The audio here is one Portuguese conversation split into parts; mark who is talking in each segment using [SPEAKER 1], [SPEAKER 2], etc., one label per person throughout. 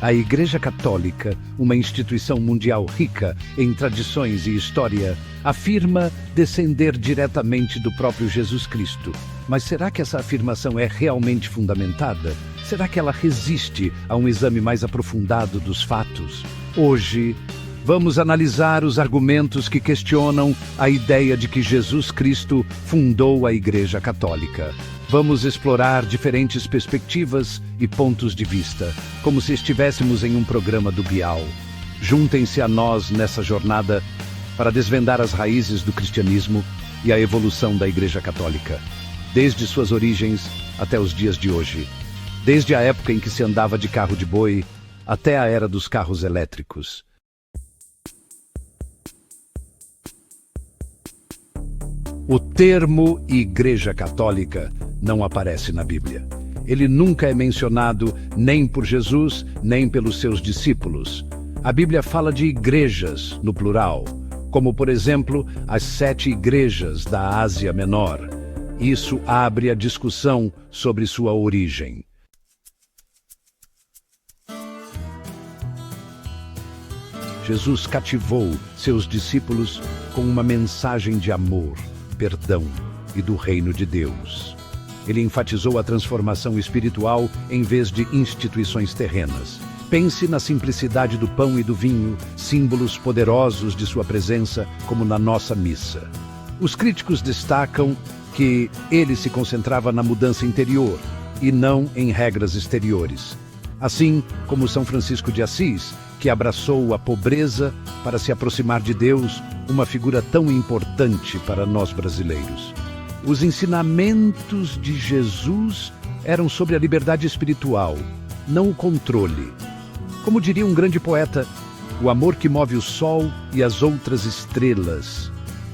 [SPEAKER 1] A Igreja Católica, uma instituição mundial rica em tradições e história, afirma descender diretamente do próprio Jesus Cristo. Mas será que essa afirmação é realmente fundamentada? Será que ela resiste a um exame mais aprofundado dos fatos? Hoje, vamos analisar os argumentos que questionam a ideia de que Jesus Cristo fundou a Igreja Católica. Vamos explorar diferentes perspectivas e pontos de vista, como se estivéssemos em um programa do Bial. Juntem-se a nós nessa jornada para desvendar as raízes do cristianismo e a evolução da Igreja Católica, desde suas origens até os dias de hoje, desde a época em que se andava de carro de boi até a era dos carros elétricos. O termo Igreja Católica não aparece na Bíblia. Ele nunca é mencionado nem por Jesus, nem pelos seus discípulos. A Bíblia fala de igrejas, no plural, como, por exemplo, as 7 igrejas da Ásia Menor. Isso abre a discussão sobre sua origem. Jesus cativou seus discípulos com uma mensagem de amor, perdão e do reino de Deus. Ele enfatizou a transformação espiritual em vez de instituições terrenas. Pense na simplicidade do pão e do vinho, símbolos poderosos de sua presença, como na nossa missa. Os críticos destacam que ele se concentrava na mudança interior e não em regras exteriores. Assim como São Francisco de Assis, que abraçou a pobreza para se aproximar de Deus, uma figura tão importante para nós brasileiros. Os ensinamentos de Jesus eram sobre a liberdade espiritual, não o controle. Como diria um grande poeta, o amor que move o sol e as outras estrelas.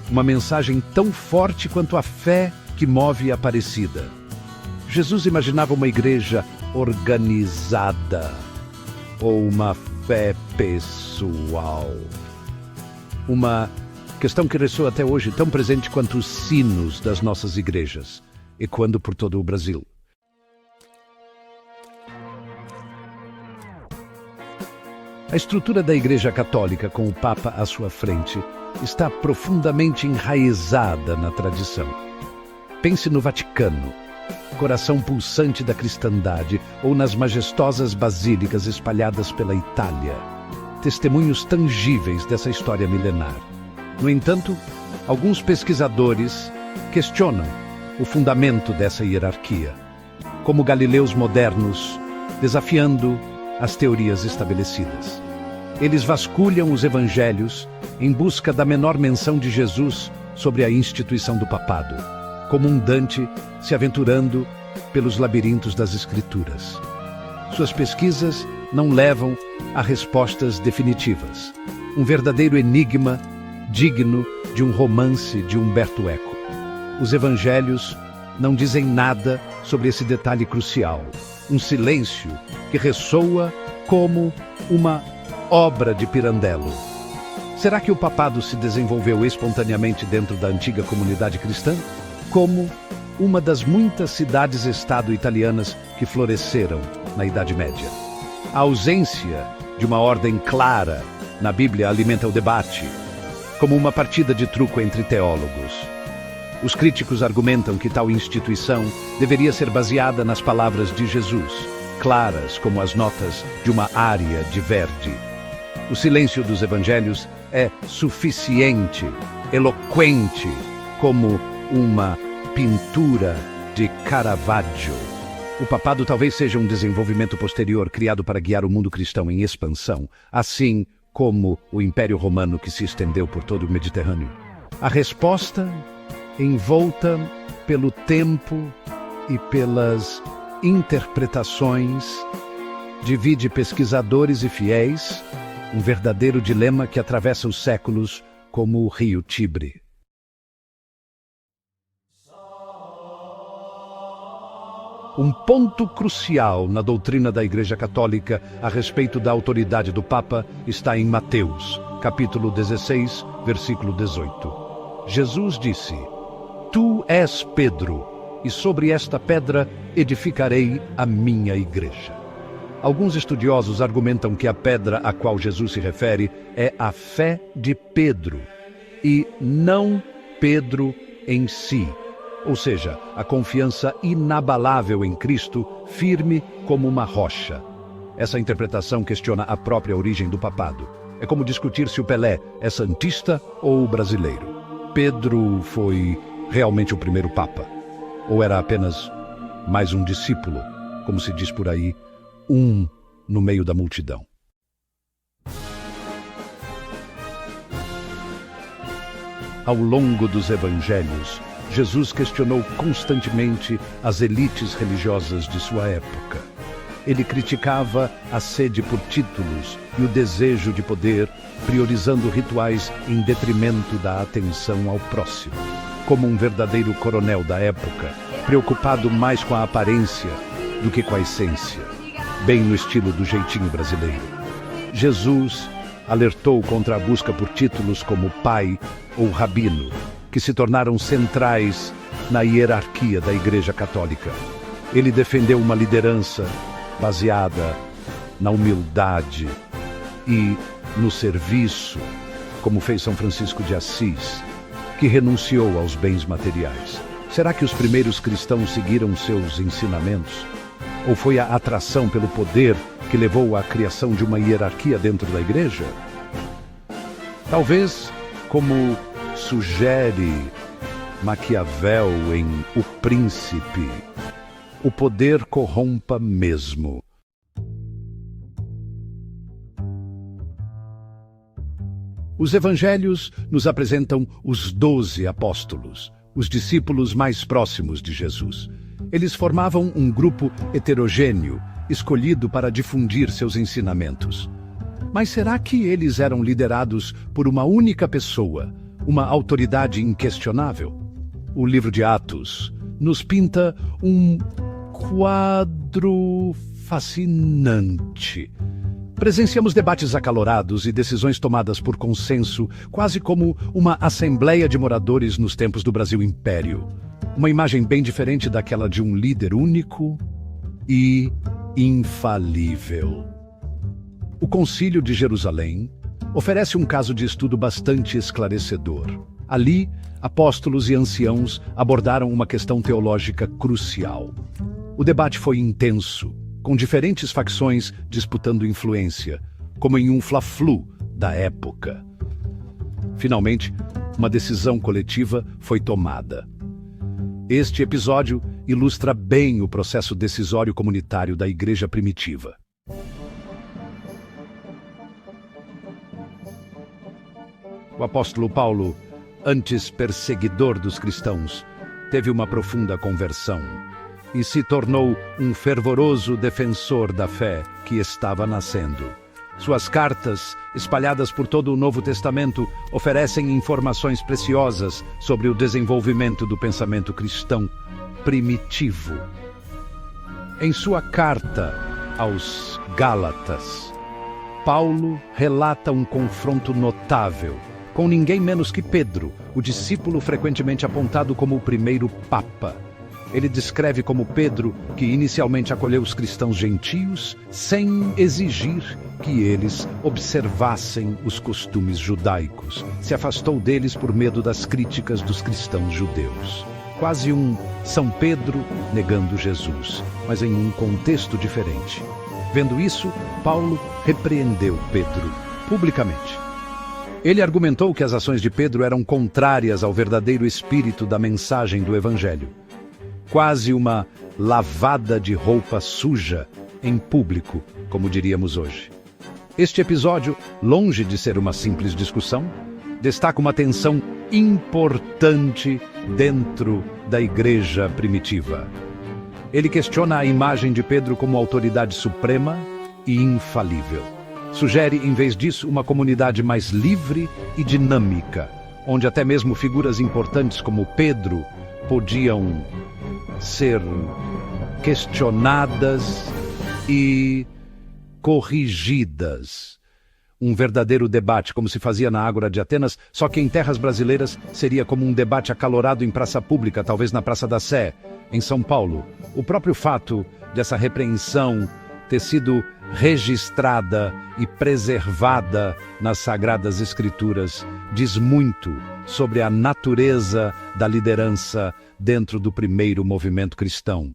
[SPEAKER 1] Uma mensagem tão forte quanto a fé que move a Aparecida. Jesus imaginava uma igreja organizada ou uma fé pessoal. Uma questão que ressoa até hoje tão presente quanto os sinos das nossas igrejas, ecoando por todo o Brasil. A estrutura da Igreja Católica, com o Papa à sua frente, está profundamente enraizada na tradição. Pense no Vaticano, coração pulsante da cristandade, ou nas majestosas basílicas espalhadas pela Itália, testemunhos tangíveis dessa história milenar. No entanto, alguns pesquisadores questionam o fundamento dessa hierarquia, como galileus modernos, desafiando as teorias estabelecidas. Eles vasculham os evangelhos em busca da menor menção de Jesus sobre a instituição do papado, como um Dante se aventurando pelos labirintos das Escrituras. Suas pesquisas não levam a respostas definitivas. Um verdadeiro enigma digno de um romance de Umberto Eco. Os evangelhos não dizem nada sobre esse detalhe crucial. Um silêncio que ressoa como uma obra de Pirandello. Será que o papado se desenvolveu espontaneamente dentro da antiga comunidade cristã? Como uma das muitas cidades-estado italianas que floresceram na Idade Média. A ausência de uma ordem clara na Bíblia alimenta o debate, como uma partida de truco entre teólogos. Os críticos argumentam que tal instituição deveria ser baseada nas palavras de Jesus, claras como as notas de uma ária de Verdi. O silêncio dos evangelhos é suficiente, eloquente, como uma pintura de Caravaggio. O papado talvez seja um desenvolvimento posterior criado para guiar o mundo cristão em expansão, assim como o Império Romano que se estendeu por todo o Mediterrâneo. A resposta, envolta pelo tempo e pelas interpretações, divide pesquisadores e fiéis, um verdadeiro dilema que atravessa os séculos como o rio Tibre. Um ponto crucial na doutrina da Igreja Católica a respeito da autoridade do Papa está em Mateus, capítulo 16, versículo 18. Jesus disse: Tu és Pedro, e sobre esta pedra edificarei a minha igreja. Alguns estudiosos argumentam que a pedra a qual Jesus se refere é a fé de Pedro, e não Pedro em si, ou seja, a confiança inabalável em Cristo, firme como uma rocha. Essa interpretação questiona a própria origem do papado. É como discutir se o Pelé é santista ou brasileiro. Pedro foi realmente o primeiro papa? Ou era apenas mais um discípulo, como se diz por aí, um no meio da multidão? Ao longo dos evangelhos, Jesus questionou constantemente as elites religiosas de sua época. Ele criticava a sede por títulos e o desejo de poder, priorizando rituais em detrimento da atenção ao próximo. Como um verdadeiro coronel da época, preocupado mais com a aparência do que com a essência, bem no estilo do jeitinho brasileiro. Jesus alertou contra a busca por títulos como pai ou rabino, que se tornaram centrais na hierarquia da Igreja Católica. Ele defendeu uma liderança baseada na humildade e no serviço, como fez São Francisco de Assis, que renunciou aos bens materiais. Será que os primeiros cristãos seguiram seus ensinamentos? Ou foi a atração pelo poder que levou à criação de uma hierarquia dentro da Igreja? Talvez, como sugere Maquiavel em O Príncipe, o poder corrompa mesmo. Os evangelhos nos apresentam os 12 apóstolos, os discípulos mais próximos de Jesus. Eles formavam um grupo heterogêneo, escolhido para difundir seus ensinamentos. Mas será que eles eram liderados por uma única pessoa, uma autoridade inquestionável? O livro de Atos nos pinta um quadro fascinante. Presenciamos debates acalorados e decisões tomadas por consenso, quase como uma assembleia de moradores nos tempos do Brasil Império. Uma imagem bem diferente daquela de um líder único e infalível. O Concílio de Jerusalém oferece um caso de estudo bastante esclarecedor. Ali, apóstolos e anciãos abordaram uma questão teológica crucial. O debate foi intenso, com diferentes facções disputando influência, como em um fla-flu da época. Finalmente, uma decisão coletiva foi tomada. Este episódio ilustra bem o processo decisório comunitário da Igreja primitiva. O apóstolo Paulo, antes perseguidor dos cristãos, teve uma profunda conversão e se tornou um fervoroso defensor da fé que estava nascendo. Suas cartas, espalhadas por todo o Novo Testamento, oferecem informações preciosas sobre o desenvolvimento do pensamento cristão primitivo. Em sua carta aos Gálatas, Paulo relata um confronto notável com ninguém menos que Pedro, o discípulo frequentemente apontado como o primeiro papa. Ele descreve como Pedro, que inicialmente acolheu os cristãos gentios, sem exigir que eles observassem os costumes judaicos. Se afastou deles por medo das críticas dos cristãos judeus. Quase um São Pedro negando Jesus, mas em um contexto diferente. Vendo isso, Paulo repreendeu Pedro publicamente. Ele argumentou que as ações de Pedro eram contrárias ao verdadeiro espírito da mensagem do Evangelho. Quase uma lavada de roupa suja em público, como diríamos hoje. Este episódio, longe de ser uma simples discussão, destaca uma tensão importante dentro da igreja primitiva. Ele questiona a imagem de Pedro como autoridade suprema e infalível. Sugere, em vez disso, uma comunidade mais livre e dinâmica, onde até mesmo figuras importantes como Pedro podiam ser questionadas e corrigidas. Um verdadeiro debate, como se fazia na Ágora de Atenas, só que em terras brasileiras seria como um debate acalorado em praça pública, talvez na Praça da Sé, em São Paulo. O próprio fato dessa repreensão ter sido registrada e preservada nas Sagradas Escrituras, diz muito sobre a natureza da liderança dentro do primeiro movimento cristão.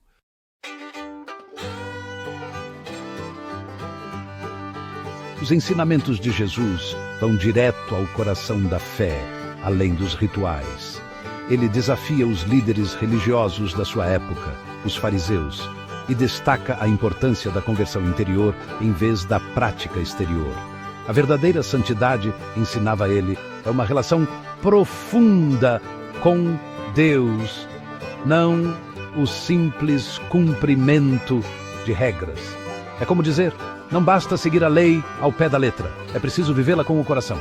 [SPEAKER 1] Os ensinamentos de Jesus vão direto ao coração da fé, além dos rituais. Ele desafia os líderes religiosos da sua época, os fariseus, e destaca a importância da conversão interior em vez da prática exterior. A verdadeira santidade, ensinava ele, é uma relação profunda com Deus, não o simples cumprimento de regras. É como dizer, não basta seguir a lei ao pé da letra, é preciso vivê-la com o coração.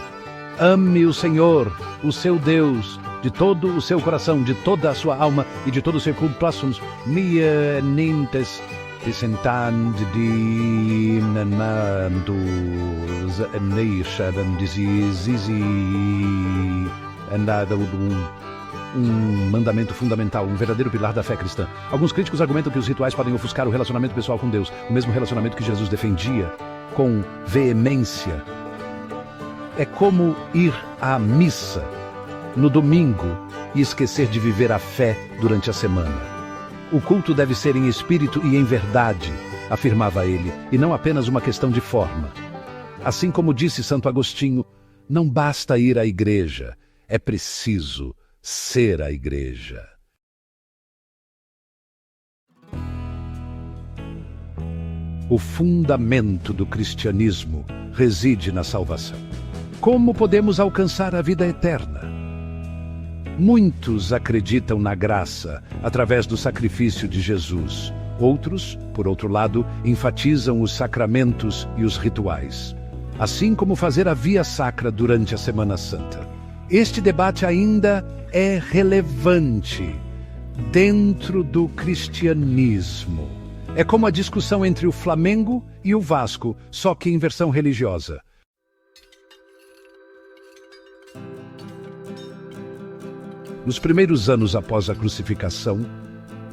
[SPEAKER 1] Ame o Senhor, o seu Deus, de todo o seu coração, de toda a sua alma e de todo o seu cultuassons, mia nintes dissentand di nanandus nation disease andado um mandamento fundamental, um verdadeiro pilar da fé cristã. Alguns críticos argumentam que os rituais podem ofuscar o relacionamento pessoal com Deus, o mesmo relacionamento que Jesus defendia com veemência. É como ir à missa no domingo e esquecer de viver a fé durante a semana. O culto deve ser em espírito e em verdade, afirmava ele, e não apenas uma questão de forma. Assim como disse Santo Agostinho, não basta ir à igreja, é preciso ser a igreja. O fundamento do cristianismo reside na salvação. Como podemos alcançar a vida eterna? Muitos acreditam na graça através do sacrifício de Jesus. Outros, por outro lado, enfatizam os sacramentos e os rituais, assim como fazer a via sacra durante a Semana Santa. Este debate ainda é relevante dentro do cristianismo. É como a discussão entre o Flamengo e o Vasco, só que em versão religiosa. Nos primeiros anos após a crucificação,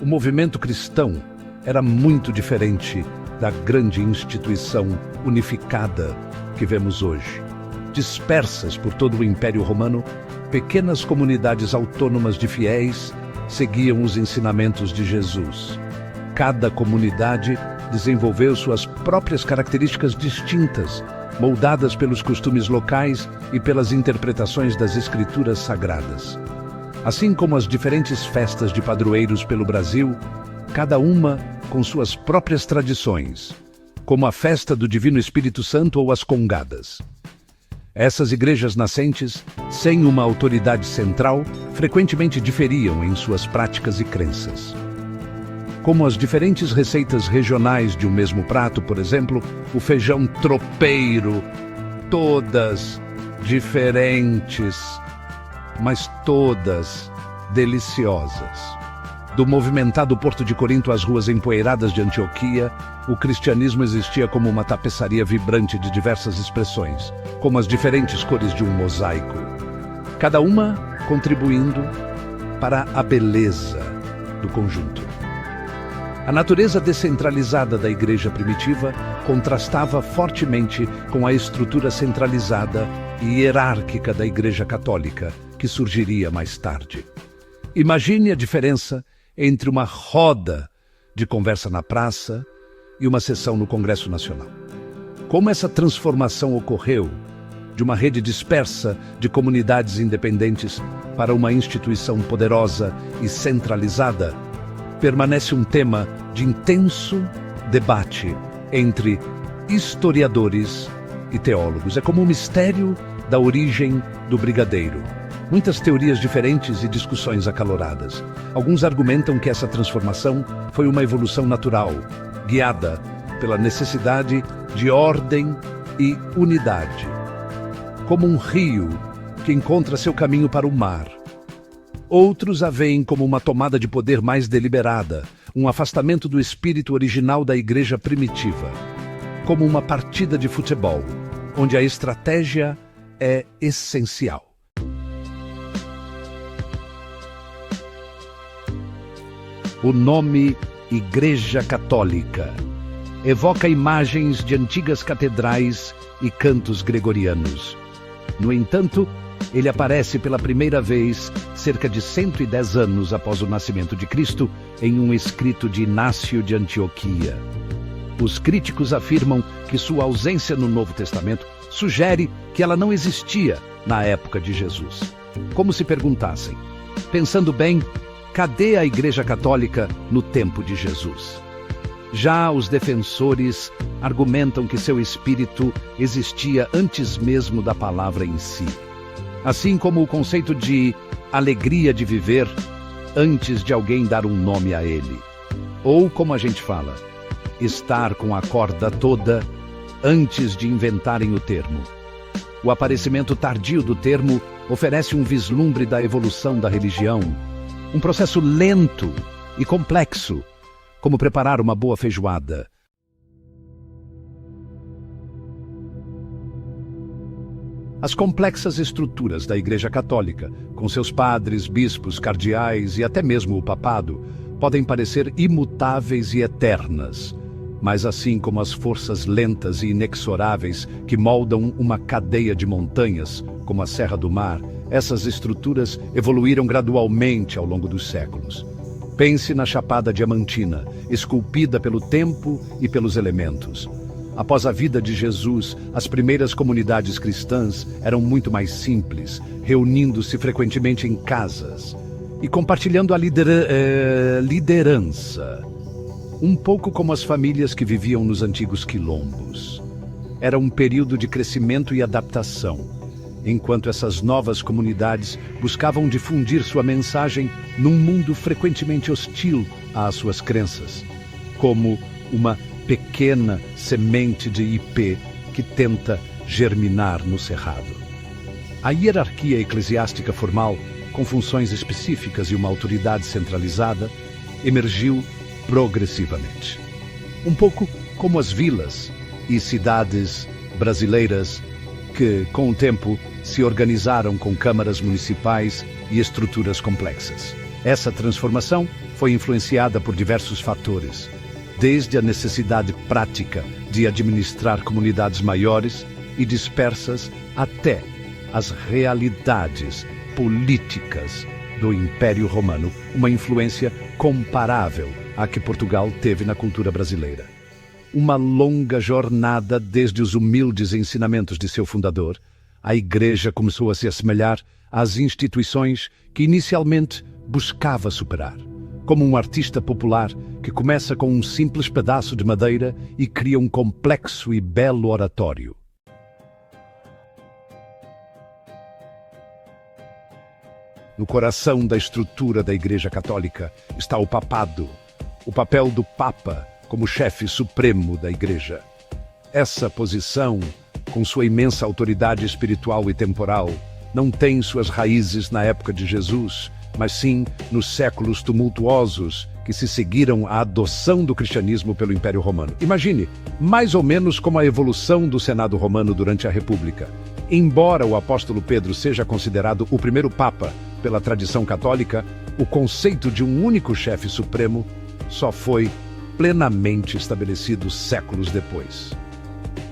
[SPEAKER 1] o movimento cristão era muito diferente da grande instituição unificada que vemos hoje. Dispersas por todo o Império Romano, pequenas comunidades autônomas de fiéis seguiam os ensinamentos de Jesus. Cada comunidade desenvolveu suas próprias características distintas, moldadas pelos costumes locais e pelas interpretações das Escrituras Sagradas. Assim como as diferentes festas de padroeiros pelo Brasil, cada uma com suas próprias tradições, como a festa do Divino Espírito Santo ou as congadas. Essas igrejas nascentes, sem uma autoridade central, frequentemente diferiam em suas práticas e crenças. Como as diferentes receitas regionais de um mesmo prato, por exemplo, o feijão tropeiro, todas diferentes, mas todas deliciosas. Do movimentado Porto de Corinto às ruas empoeiradas de Antioquia, o cristianismo existia como uma tapeçaria vibrante de diversas expressões, como as diferentes cores de um mosaico, cada uma contribuindo para a beleza do conjunto. A natureza descentralizada da igreja primitiva contrastava fortemente com a estrutura centralizada e hierárquica da igreja católica, que surgiria mais tarde. Imagine a diferença entre uma roda de conversa na praça e uma sessão no Congresso Nacional. Como essa transformação ocorreu de uma rede dispersa de comunidades independentes para uma instituição poderosa e centralizada, permanece um tema de intenso debate entre historiadores e teólogos. É como um mistério da origem do brigadeiro. Muitas teorias diferentes e discussões acaloradas. Alguns argumentam que essa transformação foi uma evolução natural, guiada pela necessidade de ordem e unidade, como um rio que encontra seu caminho para o mar. Outros a veem como uma tomada de poder mais deliberada, um afastamento do espírito original da igreja primitiva, como uma partida de futebol, onde a estratégia é essencial. O nome Igreja Católica evoca imagens de antigas catedrais e cantos gregorianos. No entanto, ele aparece pela primeira vez cerca de 110 anos após o nascimento de Cristo em um escrito de Inácio de Antioquia. Os críticos afirmam que sua ausência no Novo Testamento sugere que ela não existia na época de Jesus. Como se perguntassem, pensando bem, cadê a Igreja Católica no tempo de Jesus? Já os defensores argumentam que seu espírito existia antes mesmo da palavra em si. Assim como o conceito de alegria de viver antes de alguém dar um nome a ele. Ou, como a gente fala, estar com a corda toda antes de inventarem o termo. O aparecimento tardio do termo oferece um vislumbre da evolução da religião, um processo lento e complexo, como preparar uma boa feijoada. As complexas estruturas da Igreja Católica, com seus padres, bispos, cardeais e até mesmo o papado, podem parecer imutáveis e eternas, mas assim como as forças lentas e inexoráveis que moldam uma cadeia de montanhas, como a Serra do Mar, essas estruturas evoluíram gradualmente ao longo dos séculos. Pense na Chapada Diamantina, esculpida pelo tempo e pelos elementos. Após a vida de Jesus, as primeiras comunidades cristãs eram muito mais simples, reunindo-se frequentemente em casas e compartilhando a liderança, um pouco como as famílias que viviam nos antigos quilombos. Era um período de crescimento e adaptação, enquanto essas novas comunidades buscavam difundir sua mensagem num mundo frequentemente hostil às suas crenças, como uma pequena semente de ipê que tenta germinar no cerrado. A hierarquia eclesiástica formal, com funções específicas e uma autoridade centralizada, emergiu progressivamente. Um pouco como as vilas e cidades brasileiras que, com o tempo, se organizaram com câmaras municipais e estruturas complexas. Essa transformação foi influenciada por diversos fatores, desde a necessidade prática de administrar comunidades maiores e dispersas até as realidades políticas do Império Romano, uma influência comparável à que Portugal teve na cultura brasileira. Uma longa jornada desde os humildes ensinamentos de seu fundador, a Igreja começou a se assemelhar às instituições que inicialmente buscava superar, como um artista popular que começa com um simples pedaço de madeira e cria um complexo e belo oratório. No coração da estrutura da Igreja Católica está o papado, o papel do Papa como chefe supremo da Igreja. Essa posição, com sua imensa autoridade espiritual e temporal, não tem suas raízes na época de Jesus, mas sim nos séculos tumultuosos que se seguiram à adoção do cristianismo pelo Império Romano. Imagine, mais ou menos como a evolução do Senado Romano durante a República. Embora o apóstolo Pedro seja considerado o primeiro Papa pela tradição católica, o conceito de um único chefe supremo só foi plenamente estabelecido séculos depois.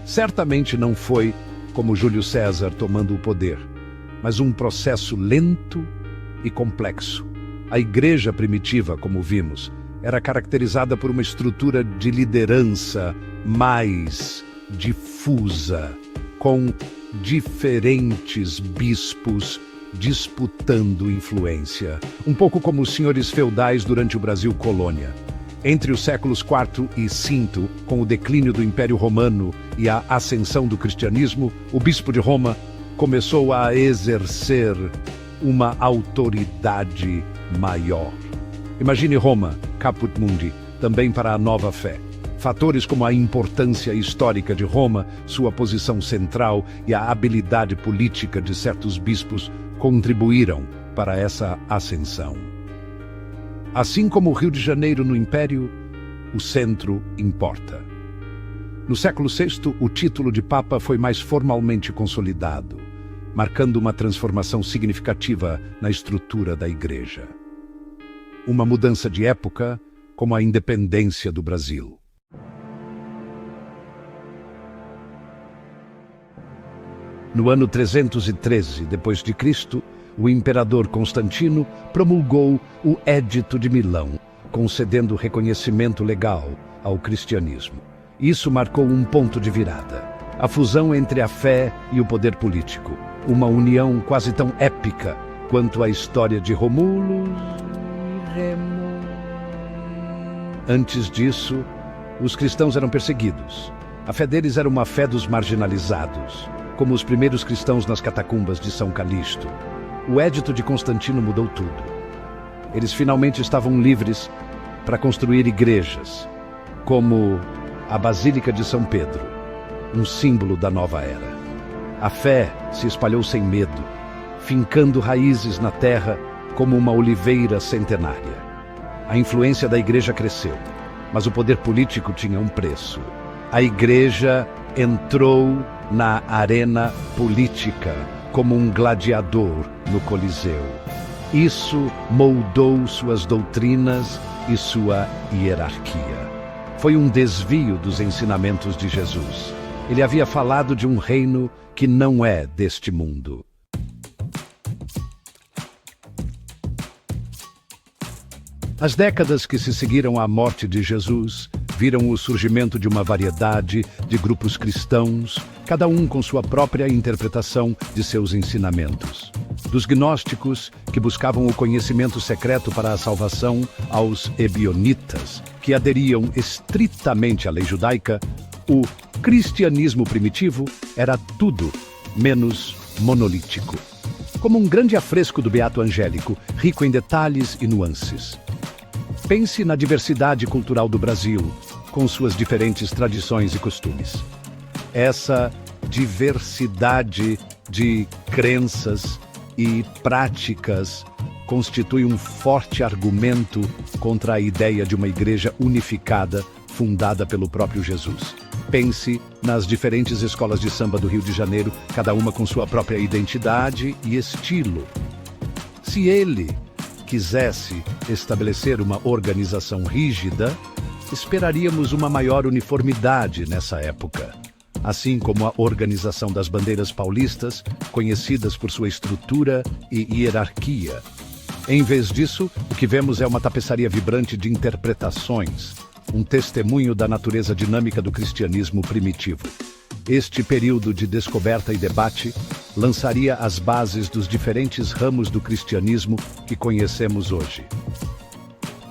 [SPEAKER 1] Certamente não foi como Júlio César tomando o poder, mas um processo lento e complexo. A igreja primitiva, como vimos, era caracterizada por uma estrutura de liderança mais difusa, com diferentes bispos disputando influência, um pouco como os senhores feudais durante o Brasil colônia. Entre os séculos IV e V, com o declínio do Império Romano e a ascensão do cristianismo, o bispo de Roma começou a exercer uma autoridade maior. Imagine Roma, caput mundi, também para a nova fé. Fatores como a importância histórica de Roma, sua posição central e a habilidade política de certos bispos contribuíram para essa ascensão. Assim como o Rio de Janeiro no Império, o centro importa. No século VI, o título de Papa foi mais formalmente consolidado, marcando uma transformação significativa na estrutura da Igreja. Uma mudança de época, como a independência do Brasil. No ano 313 depois de Cristo, o imperador Constantino promulgou o Édito de Milão, concedendo reconhecimento legal ao cristianismo. Isso marcou um ponto de virada. A fusão entre a fé e o poder político. Uma união quase tão épica quanto a história de Romulus e Remo. Antes disso, os cristãos eram perseguidos. A fé deles era uma fé dos marginalizados, como os primeiros cristãos nas catacumbas de São Calixto. O Édito de Constantino mudou tudo. Eles finalmente estavam livres para construir igrejas, como a Basílica de São Pedro, um símbolo da nova era. A fé se espalhou sem medo, fincando raízes na terra como uma oliveira centenária. A influência da igreja cresceu, mas o poder político tinha um preço. A igreja entrou na arena política como um gladiador no Coliseu. Isso moldou suas doutrinas e sua hierarquia. Foi um desvio dos ensinamentos de Jesus. Ele havia falado de um reino que não é deste mundo. As décadas que se seguiram à morte de Jesus viram o surgimento de uma variedade de grupos cristãos, cada um com sua própria interpretação de seus ensinamentos. Dos gnósticos, que buscavam o conhecimento secreto para a salvação, aos ebionitas, que aderiam estritamente à lei judaica, o cristianismo primitivo era tudo menos monolítico. Como um grande afresco do Beato Angélico, rico em detalhes e nuances. Pense na diversidade cultural do Brasil, com suas diferentes tradições e costumes. Essa diversidade de crenças e práticas constitui um forte argumento contra a ideia de uma igreja unificada, fundada pelo próprio Jesus. Pense nas diferentes escolas de samba do Rio de Janeiro, cada uma com sua própria identidade e estilo. Se ele quisesse estabelecer uma organização rígida, esperaríamos uma maior uniformidade nessa época, assim como a organização das bandeiras paulistas, conhecidas por sua estrutura e hierarquia. Em vez disso, o que vemos é uma tapeçaria vibrante de interpretações, um testemunho da natureza dinâmica do cristianismo primitivo. Este período de descoberta e debate lançaria as bases dos diferentes ramos do cristianismo que conhecemos hoje.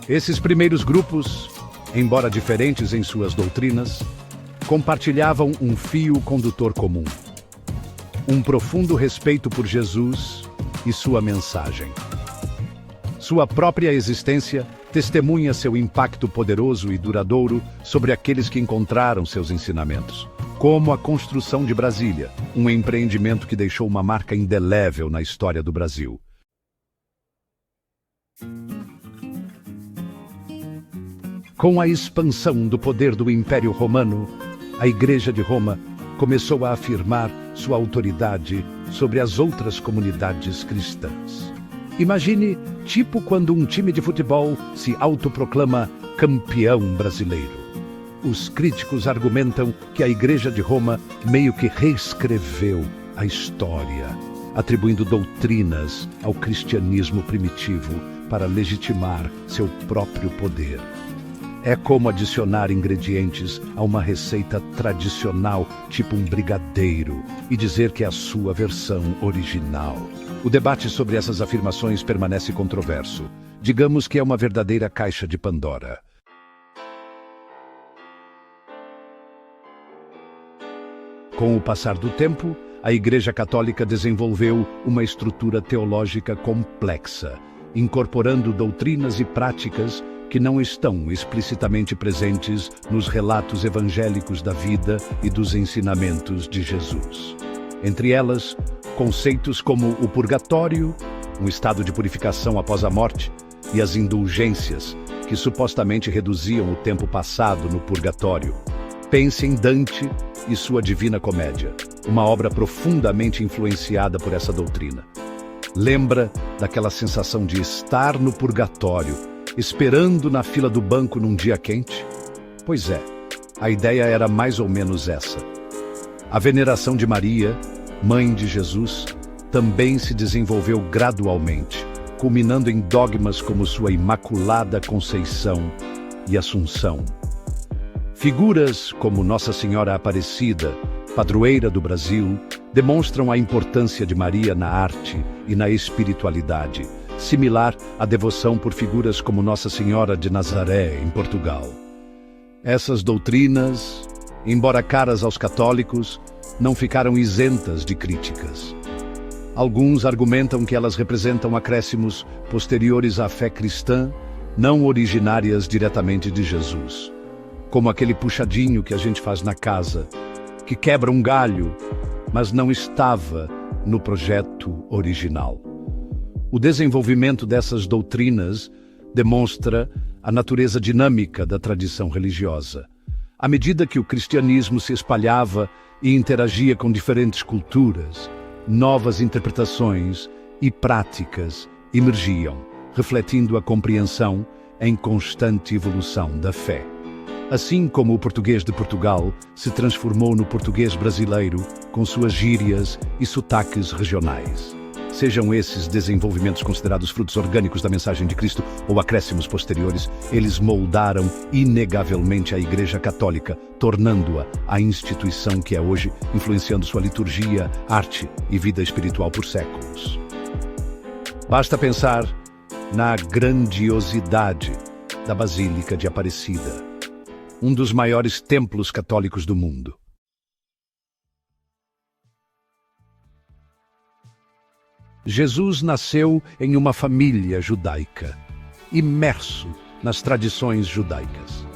[SPEAKER 1] Esses primeiros grupos, embora diferentes em suas doutrinas, compartilhavam um fio condutor comum: um profundo respeito por Jesus e sua mensagem. Sua própria existência testemunha seu impacto poderoso e duradouro sobre aqueles que encontraram seus ensinamentos, como a construção de Brasília, um empreendimento que deixou uma marca indelével na história do Brasil. Com a expansão do poder do Império Romano, a Igreja de Roma começou a afirmar sua autoridade sobre as outras comunidades cristãs. Imagine, tipo quando um time de futebol se autoproclama campeão brasileiro. Os críticos argumentam que a Igreja de Roma meio que reescreveu a história, atribuindo doutrinas ao cristianismo primitivo para legitimar seu próprio poder. É como adicionar ingredientes a uma receita tradicional, tipo um brigadeiro, e dizer que é a sua versão original. O debate sobre essas afirmações permanece controverso. Digamos que é uma verdadeira caixa de Pandora. Com o passar do tempo, a Igreja Católica desenvolveu uma estrutura teológica complexa, incorporando doutrinas e práticas que não estão explicitamente presentes nos relatos evangélicos da vida e dos ensinamentos de Jesus. Entre elas, conceitos como o purgatório, um estado de purificação após a morte, e as indulgências, que supostamente reduziam o tempo passado no purgatório. Pense em Dante e sua Divina Comédia, uma obra profundamente influenciada por essa doutrina. Lembra daquela sensação de estar no purgatório, esperando na fila do banco num dia quente? Pois é, a ideia era mais ou menos essa. A veneração de Maria, mãe de Jesus, também se desenvolveu gradualmente, culminando em dogmas como sua Imaculada Conceição e Assunção. Figuras como Nossa Senhora Aparecida, padroeira do Brasil, demonstram a importância de Maria na arte e na espiritualidade, similar à devoção por figuras como Nossa Senhora de Nazaré, em Portugal. Essas doutrinas, embora caras aos católicos, não ficaram isentas de críticas. Alguns argumentam que elas representam acréscimos posteriores à fé cristã, não originárias diretamente de Jesus, como aquele puxadinho que a gente faz na casa, que quebra um galho, mas não estava no projeto original. O desenvolvimento dessas doutrinas demonstra a natureza dinâmica da tradição religiosa. À medida que o cristianismo se espalhava e interagia com diferentes culturas, novas interpretações e práticas emergiam, refletindo a compreensão em constante evolução da fé. Assim como o português de Portugal se transformou no português brasileiro, com suas gírias e sotaques regionais. Sejam esses desenvolvimentos considerados frutos orgânicos da mensagem de Cristo ou acréscimos posteriores, eles moldaram inegavelmente a Igreja Católica, tornando-a a instituição que é hoje, influenciando sua liturgia, arte e vida espiritual por séculos. Basta pensar na grandiosidade da Basílica de Aparecida, um dos maiores templos católicos do mundo. Jesus nasceu em uma família judaica, imerso nas tradições judaicas.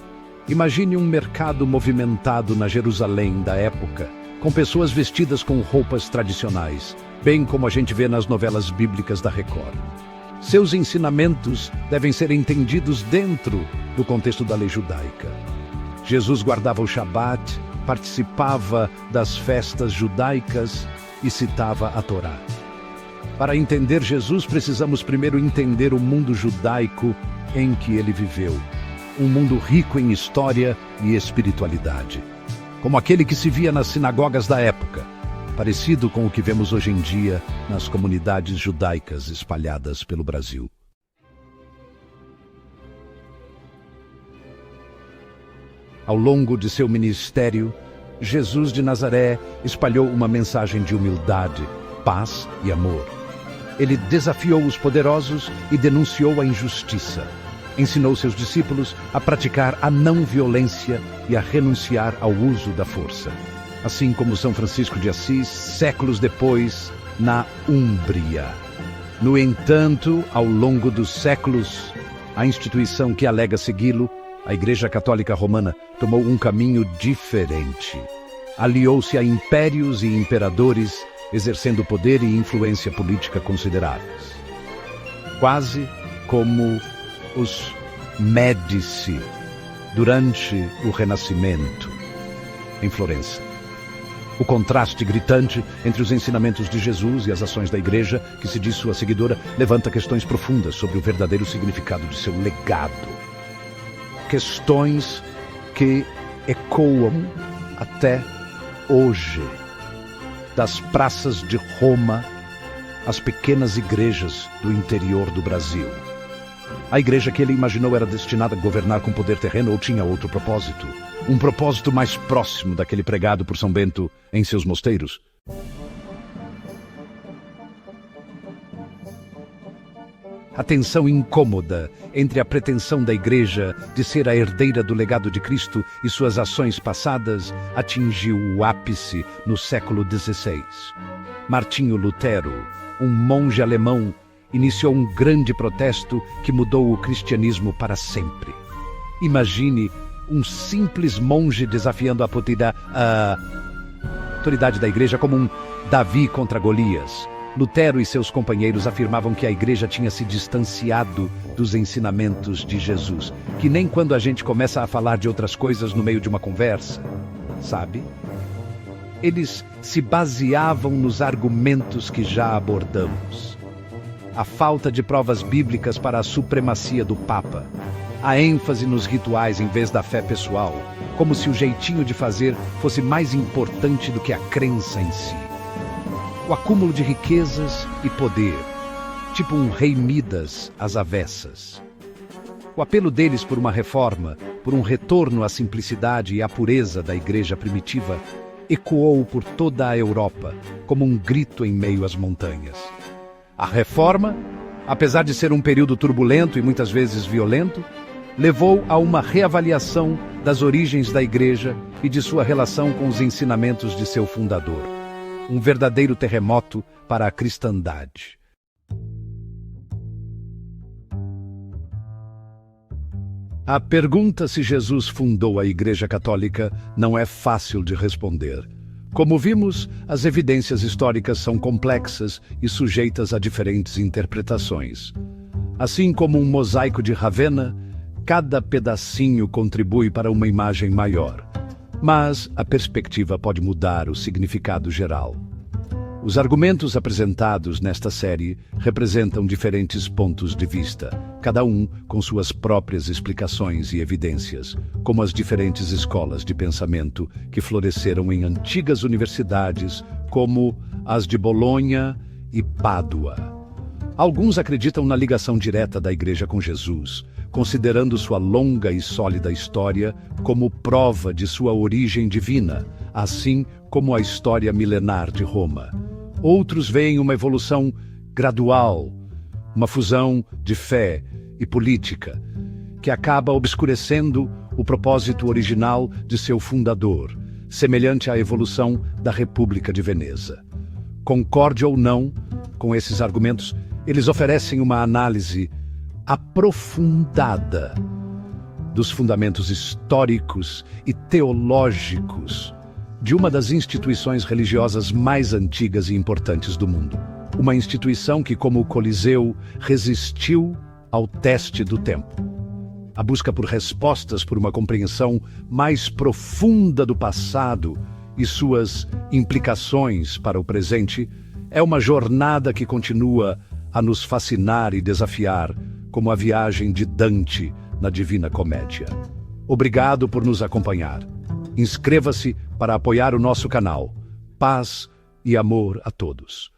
[SPEAKER 1] Imagine um mercado movimentado na Jerusalém da época, com pessoas vestidas com roupas tradicionais, bem como a gente vê nas novelas bíblicas da Record. Seus ensinamentos devem ser entendidos dentro do contexto da lei judaica. Jesus guardava o Shabat, participava das festas judaicas e citava a Torá. Para entender Jesus, precisamos primeiro entender o mundo judaico em que ele viveu. Um mundo rico em história e espiritualidade. Como aquele que se via nas sinagogas da época, parecido com o que vemos hoje em dia nas comunidades judaicas espalhadas pelo Brasil. Ao longo de seu ministério, Jesus de Nazaré espalhou uma mensagem de humildade, paz e amor. Ele desafiou os poderosos e denunciou a injustiça. Ensinou seus discípulos a praticar a não violência e a renunciar ao uso da força. Assim como São Francisco de Assis, séculos depois, na Úmbria. No entanto, ao longo dos séculos, a instituição que alega segui-lo, a Igreja Católica Romana, tomou um caminho diferente. Aliou-se a impérios e imperadores, exercendo poder e influência política consideráveis. Quase como os Médici durante o Renascimento, em Florença. O contraste gritante entre os ensinamentos de Jesus e as ações da Igreja, que se diz sua seguidora, levanta questões profundas sobre o verdadeiro significado de seu legado. Questões que ecoam até hoje, das praças de Roma às pequenas igrejas do interior do Brasil. A igreja que ele imaginou era destinada a governar com poder terreno ou tinha outro propósito? Um propósito mais próximo daquele pregado por São Bento em seus mosteiros? A tensão incômoda entre a pretensão da Igreja de ser a herdeira do legado de Cristo e suas ações passadas atingiu o ápice no século XVI. Martinho Lutero, um monge alemão, iniciou um grande protesto que mudou o cristianismo para sempre. Imagine um simples monge desafiando a autoridade da Igreja como um Davi contra Golias. Lutero e seus companheiros afirmavam que a Igreja tinha se distanciado dos ensinamentos de Jesus, que nem quando a gente começa a falar de outras coisas no meio de uma conversa, sabe? Eles se baseavam nos argumentos que já abordamos. A falta de provas bíblicas para a supremacia do Papa, a ênfase nos rituais em vez da fé pessoal, como se o jeitinho de fazer fosse mais importante do que a crença em si. o acúmulo de riquezas e poder, tipo um rei Midas às avessas. O apelo deles por uma reforma, por um retorno à simplicidade e à pureza da igreja primitiva, ecoou por toda a Europa como um grito em meio às montanhas. A reforma, apesar de ser um período turbulento e muitas vezes violento, levou a uma reavaliação das origens da igreja e de sua relação com os ensinamentos de seu fundador. Um verdadeiro terremoto para a cristandade. A pergunta se Jesus fundou a Igreja Católica não é fácil de responder. Como vimos, as evidências históricas são complexas e sujeitas a diferentes interpretações. Assim como um mosaico de Ravenna, cada pedacinho contribui para uma imagem maior. Mas a perspectiva pode mudar o significado geral. Os argumentos apresentados nesta série representam diferentes pontos de vista, cada um com suas próprias explicações e evidências, como as diferentes escolas de pensamento que floresceram em antigas universidades, como as de Bolonha e Pádua. Alguns acreditam na ligação direta da Igreja com Jesus, considerando sua longa e sólida história como prova de sua origem divina, assim como a história milenar de Roma. Outros veem uma evolução gradual, uma fusão de fé e política, que acaba obscurecendo o propósito original de seu fundador, semelhante à evolução da República de Veneza. Concorde ou não com esses argumentos, eles oferecem uma análise aprofundada dos fundamentos históricos e teológicos de uma das instituições religiosas mais antigas e importantes do mundo. Uma instituição que, como o Coliseu, resistiu ao teste do tempo. A busca por respostas, por uma compreensão mais profunda do passado e suas implicações para o presente, é uma jornada que continua a nos fascinar e desafiar, como a viagem de Dante na Divina Comédia. Obrigado por nos acompanhar. Inscreva-se para apoiar o nosso canal. Paz e amor a todos.